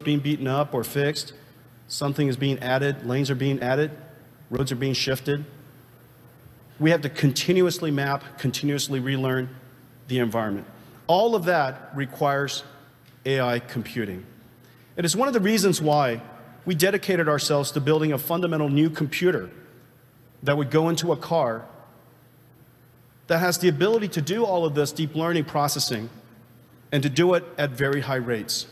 being beaten up or fixed. Something is being added, lanes are being added, roads are being shifted. We have to continuously map, continuously relearn the environment. All of that requires AI computing. It is one of the reasons why we dedicated ourselves to building a fundamental new computer that would go into a car that has the ability to do all of this deep learning processing and to do it at very high rates.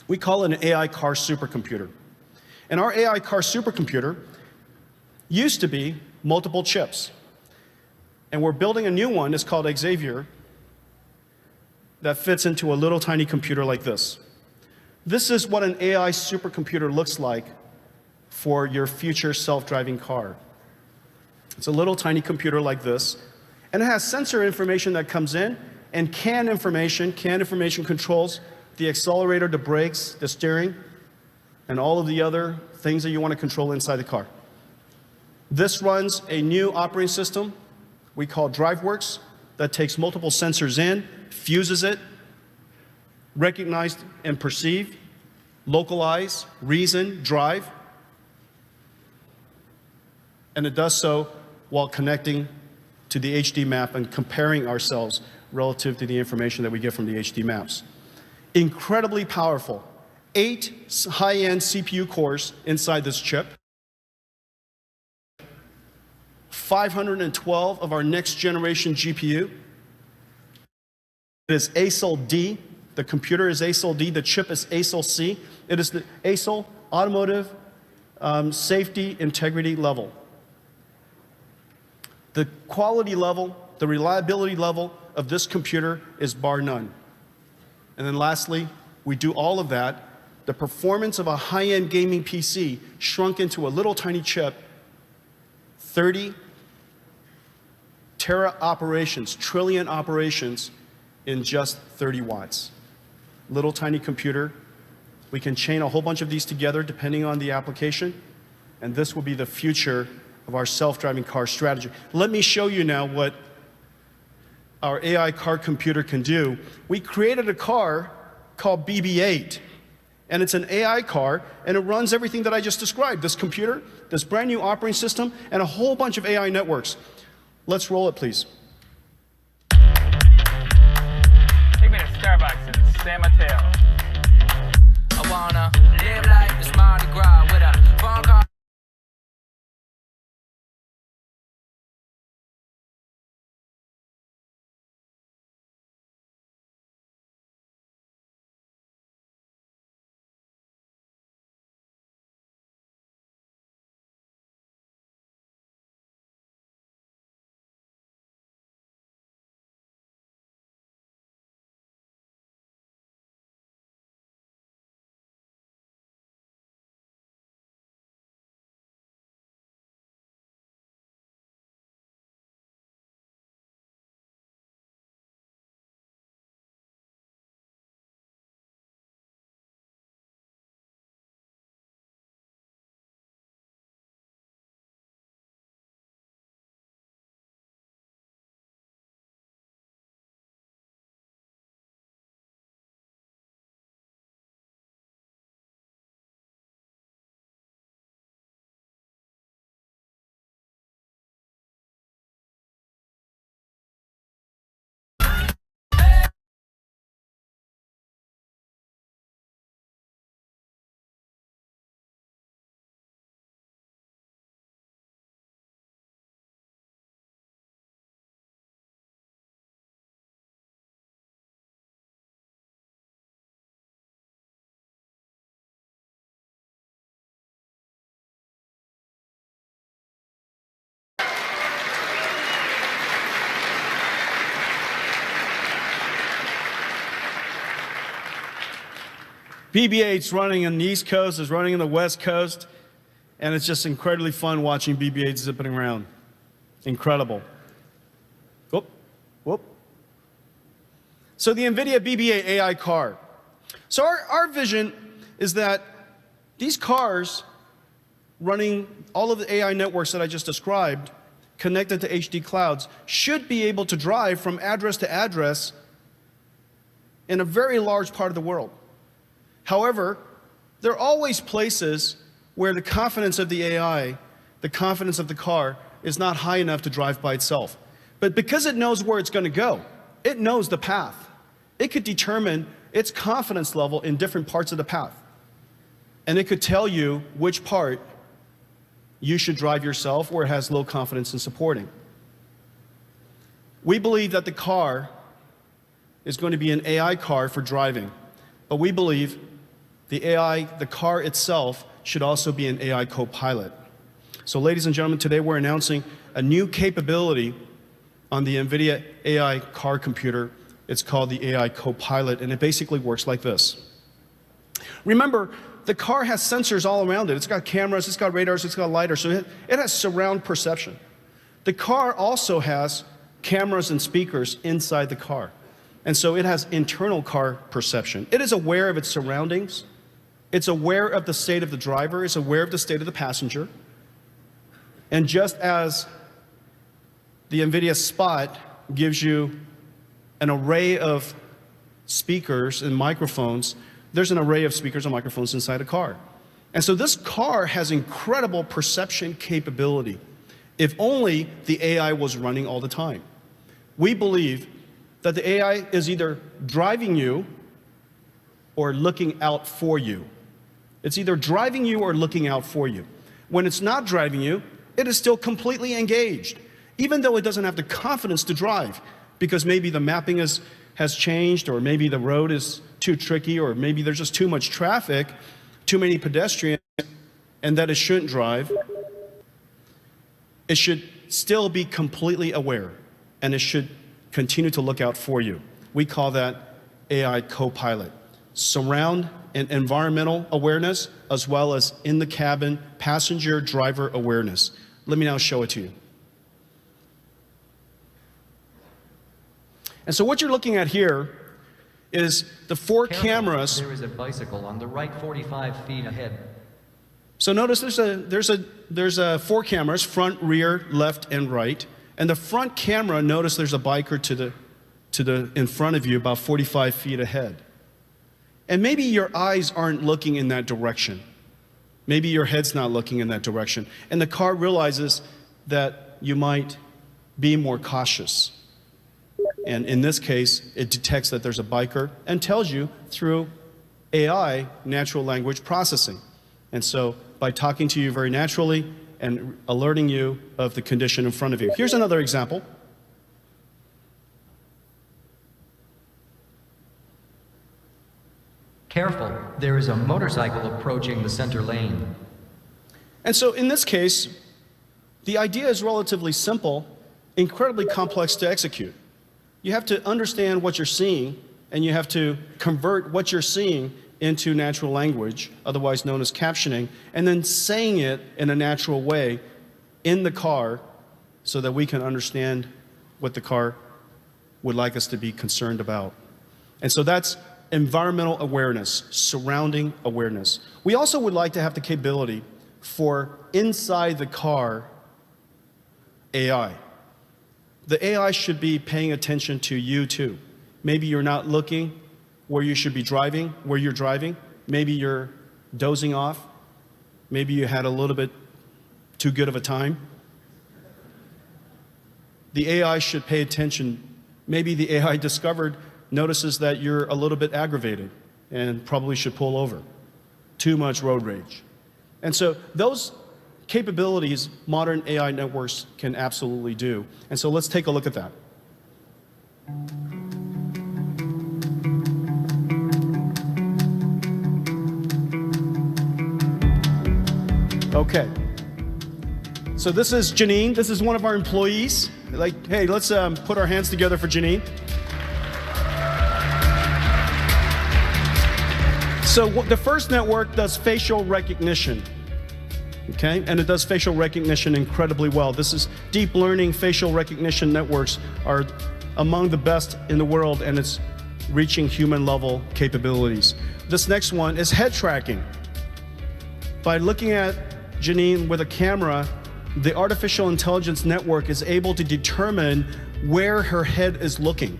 We call it an AI car supercomputer. And our AI car supercomputer used to be multiple chips. And we're building a new one, it's called Xavier, that fits into a little tiny computer like this. This is what an AI supercomputer looks like for your future self-driving car. It's a little tiny computer like this, and it has sensor information that comes in, and CAN information controls the accelerator, the brakes, the steering, and all of the other things that you want to control inside the car. This runs a new operating system we call DriveWorks that takes multiple sensors in, fuses it, recognize and perceive, localize, reason, drive, and it does so while connecting to the HD map and comparing ourselves relative to the information that we get from the HD maps. Incredibly powerful. 8 high-end CPU cores inside this chip. 512 of our next generation GPU. It is ASIL D. The computer is ASIL D. The chip is ASIL C. It is the ASIL automotive safety integrity level. The quality level, the reliability level of this computer is bar none. And then lastly, we do all of that. The performance of a high-end gaming PC shrunk into a little tiny chip, 30 tera operations, trillion operations in just 30 watts. Little tiny computer. We can chain a whole bunch of these together depending on the application, and this will be the future of our self-driving car strategy. Let me show you now what our AI car computer can do. We created a car called BB-8, and it's an AI car, and it runs everything that I just described. This computer, this brand new operating system, and a whole bunch of AI networks. Let's roll it, please. Take me to Starbucks in San Mateo. I wanna live like this Mardi Gras with a phone call. BB-8's running on the East Coast, is running on the West Coast, and it's just incredibly fun watching BB-8 zipping around. Incredible. Whoop, whoop. So the Nvidia BB-8 AI car. So our vision is that these cars running all of the AI networks that I just described, connected to HD clouds, should be able to drive from address to address in a very large part of the world. However, there are always places where the confidence of the AI, the confidence of the car, is not high enough to drive by itself. But because it knows where it's going to go, it knows the path. It could determine its confidence level in different parts of the path. And it could tell you which part you should drive yourself or it has low confidence in supporting. We believe that the car is going to be an AI car for driving, but we believe the car itself, should also be an AI co-pilot. So ladies and gentlemen, today we're announcing a new capability on the Nvidia AI car computer. It's called the AI co-pilot, and it basically works like this. Remember, the car has sensors all around it. It's got cameras, it's got radars, it's got lidar, so it has surround perception. The car also has cameras and speakers inside the car. And so it has internal car perception. It is aware of its surroundings. It's aware of the state of the driver. It's aware of the state of the passenger. And just as the Nvidia Spot gives you an array of speakers and microphones, there's an array of speakers and microphones inside a car. And so this car has incredible perception capability, if only the AI was running all the time. We believe that the AI is either driving you or looking out for you. It's either driving you or looking out for you. When it's not driving you, it is still completely engaged, even though it doesn't have the confidence to drive, because maybe the mapping has changed, or maybe the road is too tricky, or maybe there's just too much traffic, too many pedestrians, and that it shouldn't drive. It should still be completely aware, and it should continue to look out for you. We call that AI co-pilot. Surround and environmental awareness, as well as in the cabin passenger driver awareness. Let me now show it to you. And so what you're looking at here is the four cameras. There is a bicycle on the right 45 feet ahead. So notice there's four cameras, front, rear, left, and right. And the front camera, notice there's a biker in front of you about 45 feet ahead. And maybe your eyes aren't looking in that direction. Maybe your head's not looking in that direction. And the car realizes that you might be more cautious. And in this case, it detects that there's a biker and tells you through AI, natural language processing. And so by talking to you very naturally and alerting you of the condition in front of you. Here's another example. Careful, there is a motorcycle approaching the center lane. And so in this case, the idea is relatively simple, incredibly complex to execute. You have to understand what you're seeing, and you have to convert what you're seeing into natural language, otherwise known as captioning, and then saying it in a natural way in the car so that we can understand what the car would like us to be concerned about. And so that's environmental awareness, surrounding awareness. We also would like to have the capability for inside the car AI. The AI should be paying attention to you too. Maybe you're not looking where you should be driving, where you're driving. Maybe you're dozing off. Maybe you had a little bit too good of a time. The AI should pay attention. Maybe the AI notices that you're a little bit aggravated and probably should pull over. Too much road rage. And so those capabilities modern AI networks can absolutely do. And so let's take a look at that. Okay. So this is Janine. This is one of our employees. Like, hey, let's put our hands together for Janine. So the first network does facial recognition, okay? And it does facial recognition incredibly well. This is deep learning facial recognition networks are among the best in the world, and it's reaching human level capabilities. This next one is head tracking. By looking at Janine with a camera, the artificial intelligence network is able to determine where her head is looking.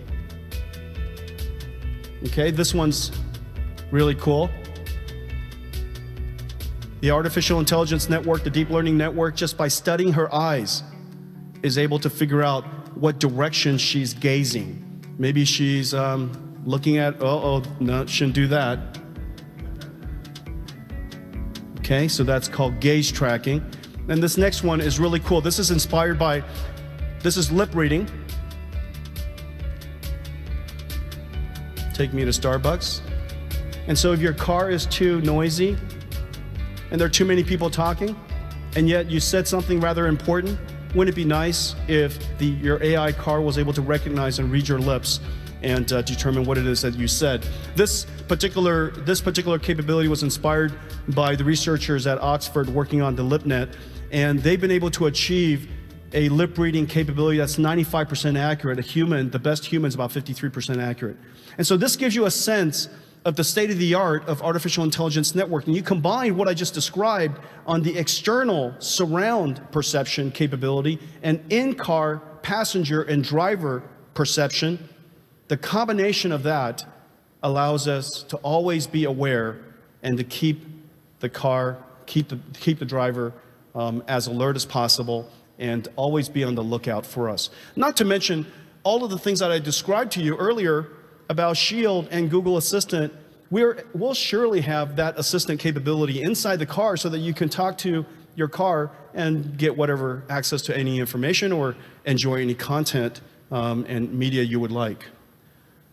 Okay, this one's really cool. The artificial intelligence network, the deep learning network, just by studying her eyes, is able to figure out what direction she's gazing. Maybe she's looking at, no, shouldn't do that. Okay, so that's called gaze tracking. And this next one is really cool. This is inspired by, this is lip reading. Take me to Starbucks. And so if your car is too noisy and there are too many people talking, and yet you said something rather important, wouldn't it be nice if your AI car was able to recognize and read your lips and determine what it is that you said? This particular capability was inspired by the researchers at Oxford working on the LipNet, and they've been able to achieve a lip reading capability that's 95% accurate. A human, the best human, is about 53% accurate. And so this gives you a sense of the state of the art of artificial intelligence network. And you combine what I just described on the external surround perception capability and in-car passenger and driver perception, the combination of that allows us to always be aware and to keep the car, keep the driver as alert as possible and always be on the lookout for us. Not to mention all of the things that I described to you earlier about Shield and Google Assistant. We'll surely have that assistant capability inside the car so that you can talk to your car and get whatever access to any information or enjoy any content and media you would like.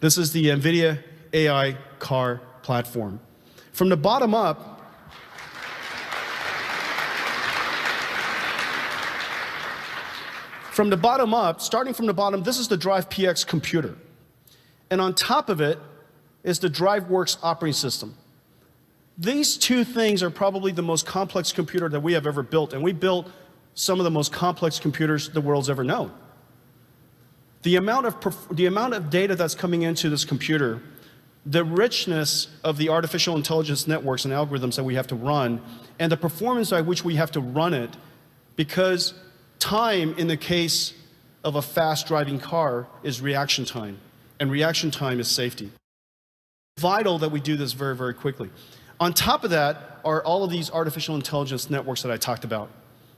This is the Nvidia AI car platform. From the bottom up, starting from the bottom, this is the Drive PX computer. And on top of it is the DriveWorks operating system. These two things are probably the most complex computer that we have ever built, and we built some of the most complex computers the world's ever known. The amount of data that's coming into this computer, the richness of the artificial intelligence networks and algorithms that we have to run, and the performance by which we have to run it, because time in the case of a fast driving car is reaction time, and reaction time is safety. Vital that we do this very, very quickly. On top of that are all of these artificial intelligence networks that I talked about.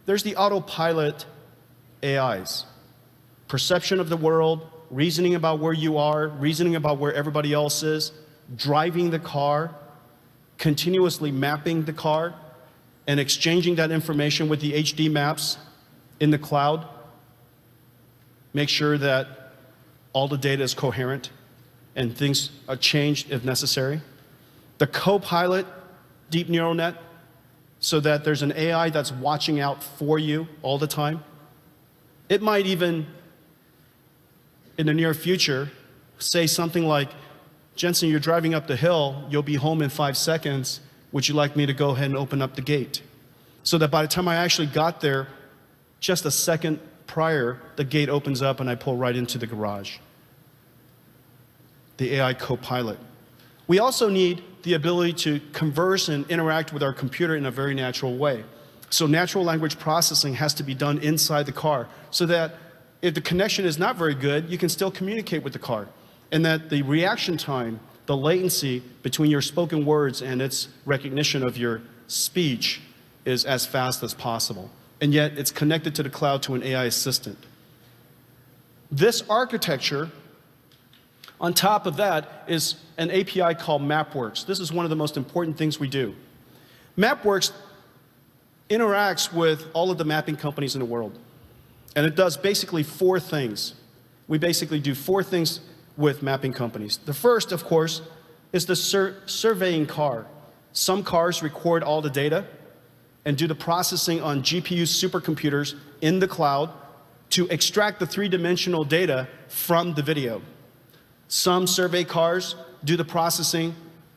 There's the autopilot AIs. Perception of the world, reasoning about where you are, reasoning about where everybody else is, driving the car, continuously mapping the car, and exchanging that information with the HD maps in the cloud. Make sure that all the data is coherent and things are changed if necessary. The co-pilot deep neural net, so that there's an AI that's watching out for you all the time. It might even, in the near future, say something like, Jensen, you're driving up the hill, you'll be home in 5 seconds, would you like me to go ahead and open up the gate? So that by the time I actually got there, just a second prior, the gate opens up and I pull right into the garage. The AI co-pilot. We also need the ability to converse and interact with our computer in a very natural way. So natural language processing has to be done inside the car so that if the connection is not very good, you can still communicate with the car. And that the reaction time, the latency between your spoken words and its recognition of your speech is as fast as possible. And yet it's connected to the cloud to an AI assistant. This architecture, on top of that, is an API called MapWorks. This is one of the most important things we do. MapWorks interacts with all of the mapping companies in the world. And it does basically 4 things. We basically do 4 things with mapping companies. The first, of course, is the surveying car. Some cars record all the data and do the processing on GPU supercomputers in the cloud to extract the 3-dimensional data from the video. Some survey cars do the processing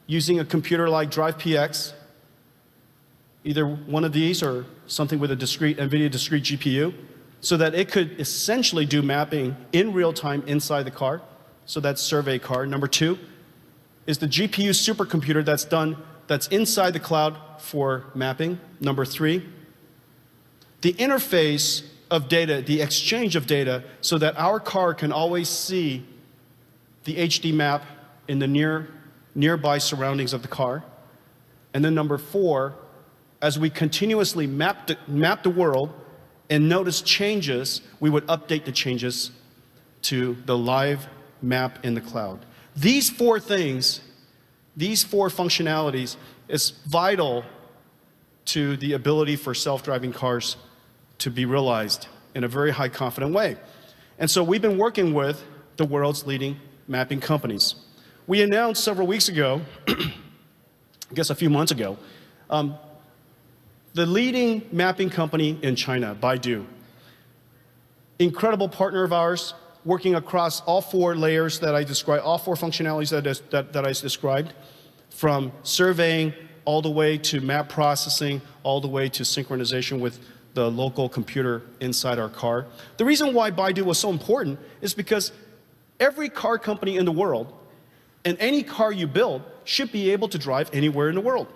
using a computer like Drive PX, either one of these or something with a discrete Nvidia discrete GPU, so that it could essentially do mapping in real time inside the car. So that's survey car. Number 2 is the GPU supercomputer that's inside the cloud for mapping. Number 3, the interface of data, the exchange of data, so that our car can always see the HD map in the nearby surroundings of the car. And then number 4 as we continuously map the world and notice changes, we would update the changes to the live map in the cloud. These four things, these four functionalities is vital to the ability for self-driving cars to be realized in a very high confident way. And so we've been working with the world's leading mapping companies. We announced several weeks ago, I guess a few months ago, the leading mapping company in China, Baidu. Incredible partner of ours, working across all four layers that I described, all four functionalities that I described, from surveying all the way to map processing, all the way to synchronization with the local computer inside our car. The reason why Baidu was so important is because every car company in the world and any car you build should be able to drive anywhere in the world.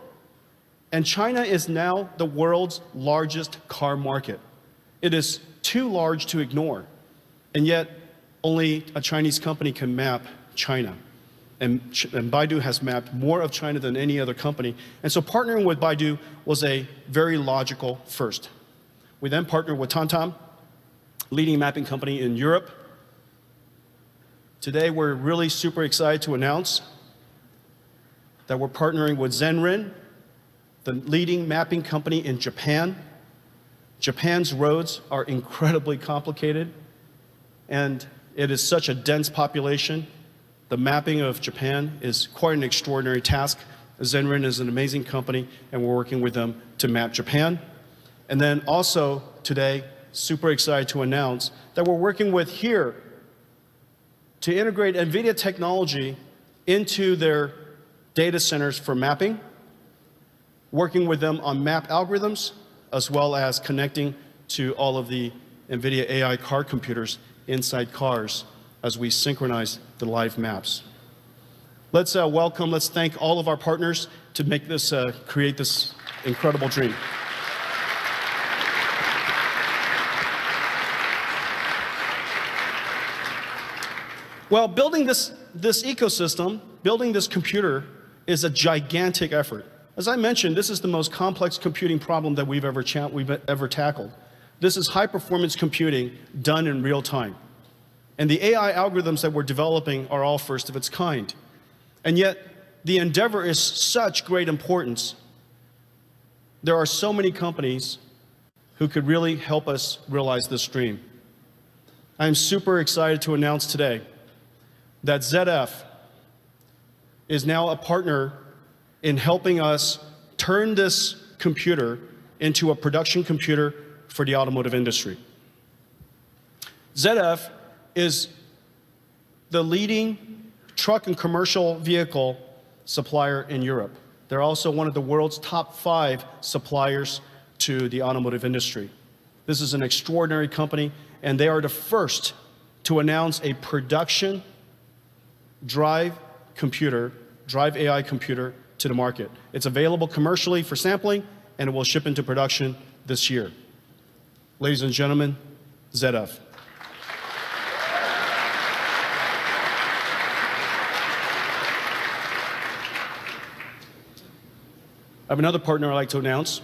And China is now the world's largest car market. It is too large to ignore. And yet, only a Chinese company can map China. And Baidu has mapped more of China than any other company. And so partnering with Baidu was a very logical first. We then partnered with TomTom, leading mapping company in Europe. Today, we're really super excited to announce that we're partnering with Zenrin, the leading mapping company in Japan. Japan's roads are incredibly complicated, and it is such a dense population. The mapping of Japan is quite an extraordinary task. Zenrin is an amazing company, and we're working with them to map Japan. And then also today, super excited to announce that we're working with HERE to integrate Nvidia technology into their data centers for mapping, working with them on map algorithms, as well as connecting to all of the Nvidia AI car computers inside cars as we synchronize the live maps. Let's thank all of our partners to make this, create this incredible dream. Well, building this ecosystem, building this computer is a gigantic effort. As I mentioned, this is the most complex computing problem that we've ever tackled. This is high-performance computing done in real time. And the AI algorithms that we're developing are all first of its kind. And yet, the endeavor is such great importance. There are so many companies who could really help us realize this dream. I'm super excited to announce today that ZF is now a partner in helping us turn this computer into a production computer for the automotive industry. ZF is the leading truck and commercial vehicle supplier in Europe. They're also one of the world's top 5 suppliers to the automotive industry. This is an extraordinary company, and they are the first to announce a production drive AI computer to the market. It's available commercially for sampling, and it will ship into production this year. Ladies and gentlemen, ZF. I have another partner I'd like to announce.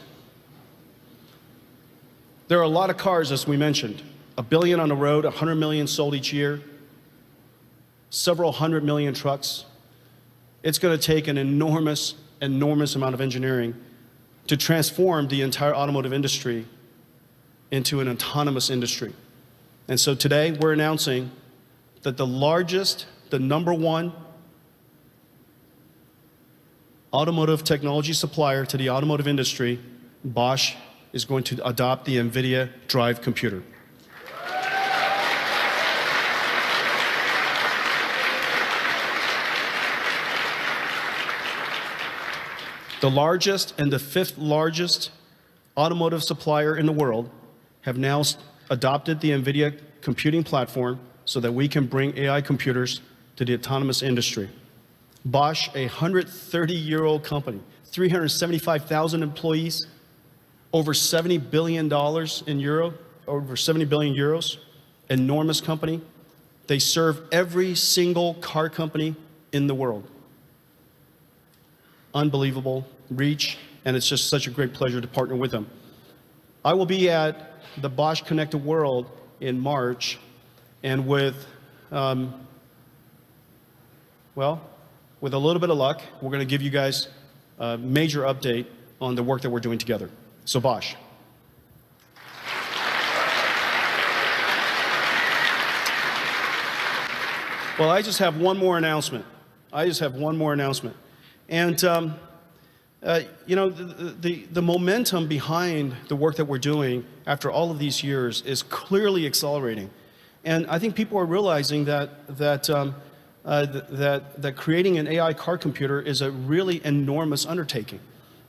There are a lot of cars, as we mentioned. 1 billion on the road, 100 million sold each year, several hundred million trucks. It's going to take an enormous amount of engineering to transform the entire automotive industry into an autonomous industry. And so today we're announcing that the number 1 automotive technology supplier to the automotive industry, Bosch, is going to adopt the Nvidia Drive computer. The largest and the 5th largest automotive supplier in the world have now adopted the Nvidia computing platform so that we can bring AI computers to the autonomous industry. Bosch, a 130-year-old company, 375,000 employees, over $70 billion over 70 billion euros, enormous company. They serve every single car company in the world. Unbelievable reach and it's just such a great pleasure to partner with them. I will be at the Bosch Connected World in March, and with a little bit of luck, we're going to give you guys a major update on the work that we're doing together. So Bosch. Well, I just have one more announcement. And, you know, the momentum behind the work that we're doing after all of these years is clearly accelerating. And I think people are realizing that creating an AI car computer is a really enormous undertaking.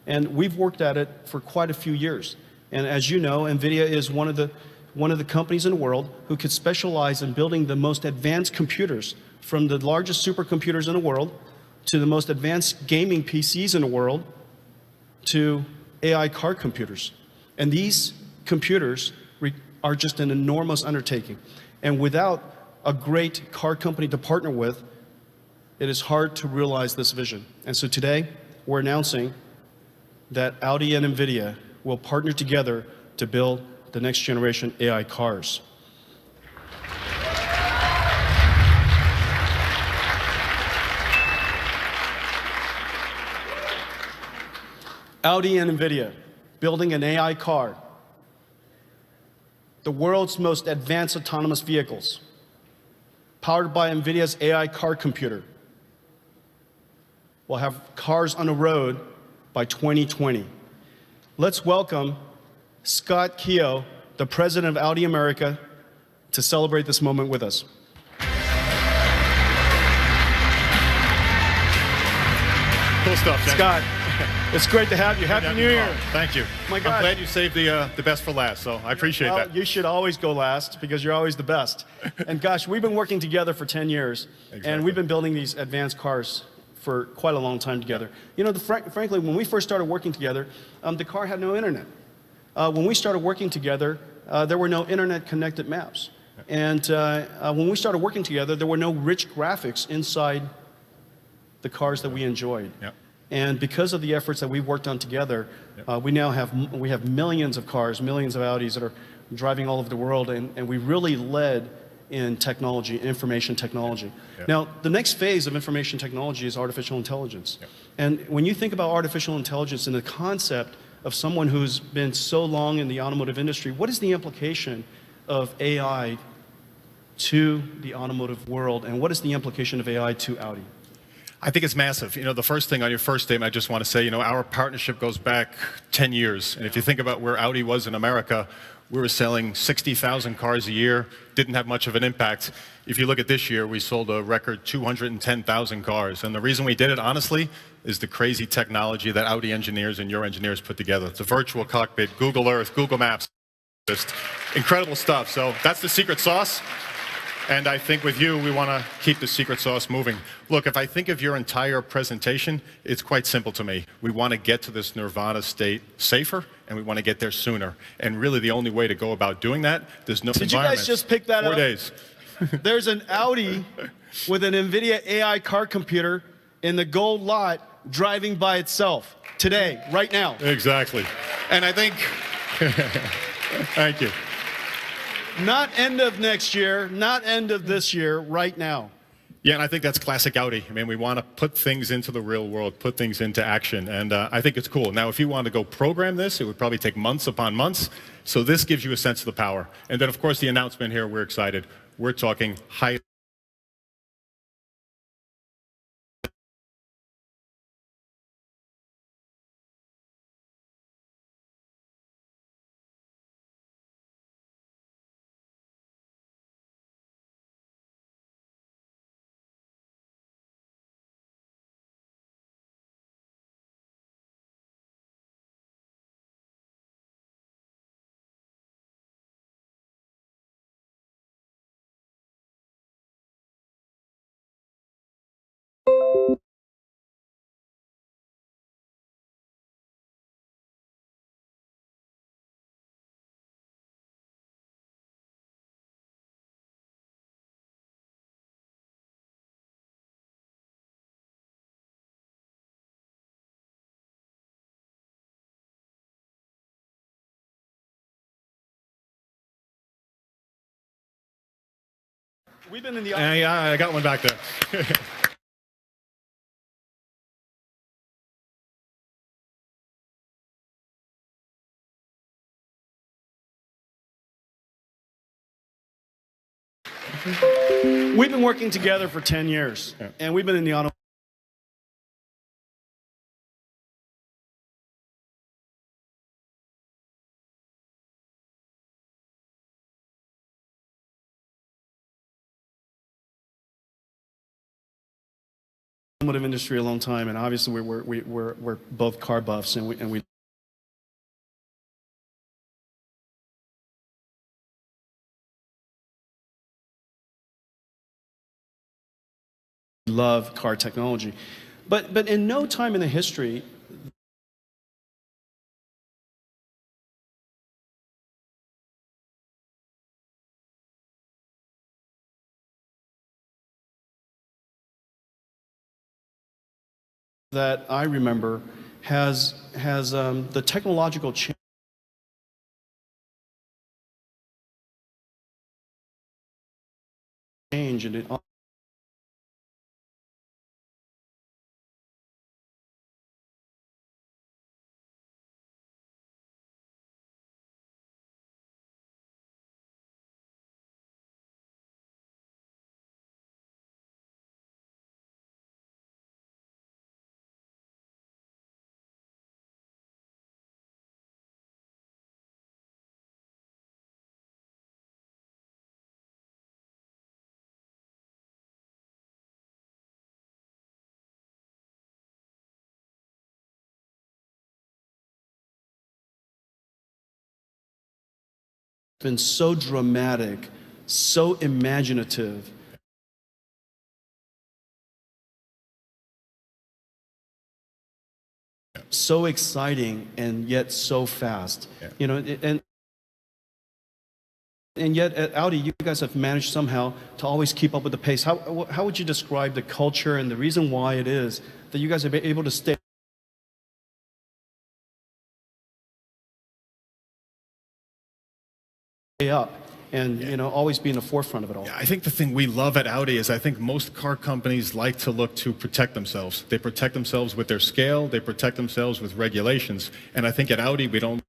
And we've worked at it for quite a few years. And as you know, Nvidia is one of the companies in the world who could specialize in building the most advanced computers, from the largest supercomputers in the world to the most advanced gaming PCs in the world to AI car computers. And these computers are just an enormous undertaking. And without a great car company to partner with, it is hard to realize this vision. And so today, we're announcing that Audi and Nvidia will partner together to build the next generation AI cars. Audi and Nvidia building an AI car, the world's most advanced autonomous vehicles, powered by Nvidia's AI car computer. We'll have cars on the road by 2020. Let's welcome Scott Keogh, the president of Audi America, to celebrate this moment with us. Cool stuff, Jen. Scott, it's great to have you. Happy New Year. Thank you. My God. I'm glad you saved the best for last, so I appreciate that. You should always go last because you're always the best. And gosh, we've been working together for 10 years, and we've been building these advanced cars for quite a long time together. You know, frankly, when we first started working together, the car had no internet. When we started working together, there were no internet-connected maps. And when we started working together, there were no rich graphics inside the cars that we enjoyed. Yep. And because of the efforts that we've worked on together, we now have millions of cars, millions of Audis that are driving all over the world, and we really led in technology, information technology. Yep. Now, the next phase of information technology is artificial intelligence. Yep. And when you think about artificial intelligence and the concept of someone who's been so long in the automotive industry, what is the implication of AI to the automotive world, and what is the implication of AI to Audi? I think it's massive. You know, the first thing on your first statement, I just want to say, you know, our partnership goes back 10 years. And if you think about where Audi was in America, we were selling 60,000 cars a year, didn't have much of an impact. If you look at this year, we sold a record 210,000 cars. And the reason we did it, honestly, is the crazy technology that Audi engineers and your engineers put together. It's a virtual cockpit, Google Earth, Google Maps, just incredible stuff. So that's the secret sauce. And I think with you, we want to keep the secret sauce moving. Look, if I think of your entire presentation, it's quite simple to me. We want to get to this nirvana state safer, and we want to get there sooner. And really, the only way to go about doing that, there's no Did you guys just pick that 4 up? days. There's an Audi with an Nvidia AI car computer in the gold lot driving by itself today, right now. Exactly. And I think, thank you. Not end of next year, not end of this year, right now. Yeah, and I think that's classic Audi. I mean, we want to put things into the real world, put things into action, and I think it's cool. Now, if you want to go program this, it would probably take months upon months. So this gives you a sense of the power. And then, of course, the announcement here, we're excited. We're talking high We've been in the Yeah, I got one back there. We've been working together for 10 years, and we've been in the automotive industry a long time, and obviously we're both car buffs, and we love car technology. But in no time in the history that I remember has the technological change, and it been so dramatic, so imaginative. So exciting, and yet so fast. You know, and yet at Audi, you guys have managed somehow to always keep up with the pace. How would you describe the culture and the reason why it is that you guys have been able to stay up and always be in the forefront of it all? Yeah, I think the thing we love at Audi is I think most car companies like to look to protect themselves. They protect themselves with their scale, they protect themselves with regulations, and I think at Audi we don't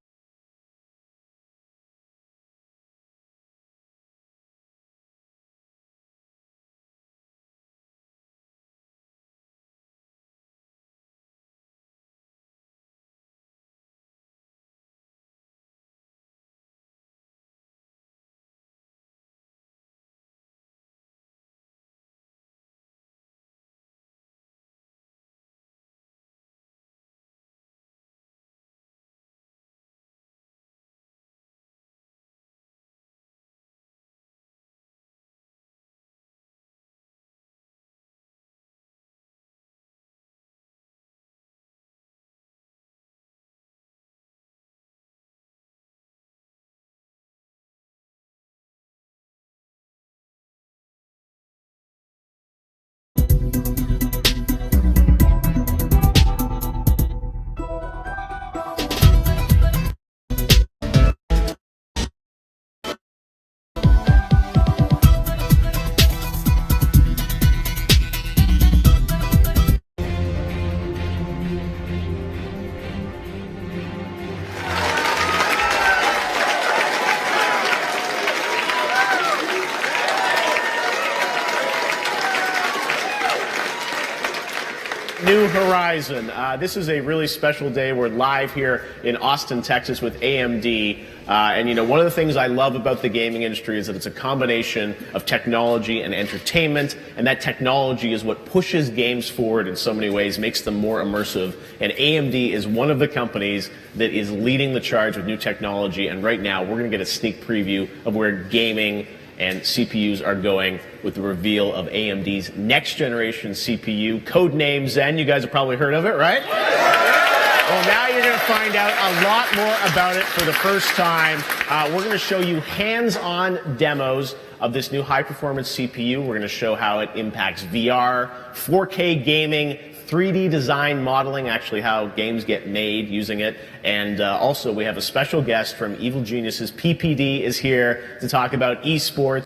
New Horizon. This is a really special day. We're live here in Austin, Texas with AMD. And one of the things I love about the gaming industry is that it's a combination of technology and entertainment. And that technology is what pushes games forward in so many ways, makes them more immersive. And AMD is one of the companies that is leading the charge with new technology. And right now, we're going to get a sneak preview of where gaming and CPUs are going with the reveal of AMD's next generation CPU, codename Zen. You guys have probably heard of it, right? Well, now you're going to find out a lot more about it for the first time. We're going to show you hands-on demos of this new high-performance CPU. We're going to show how it impacts VR, 4K gaming, 3D design modeling, actually how games get made using it. And also we have a special guest from Evil Geniuses. PPD is here to talk about esports.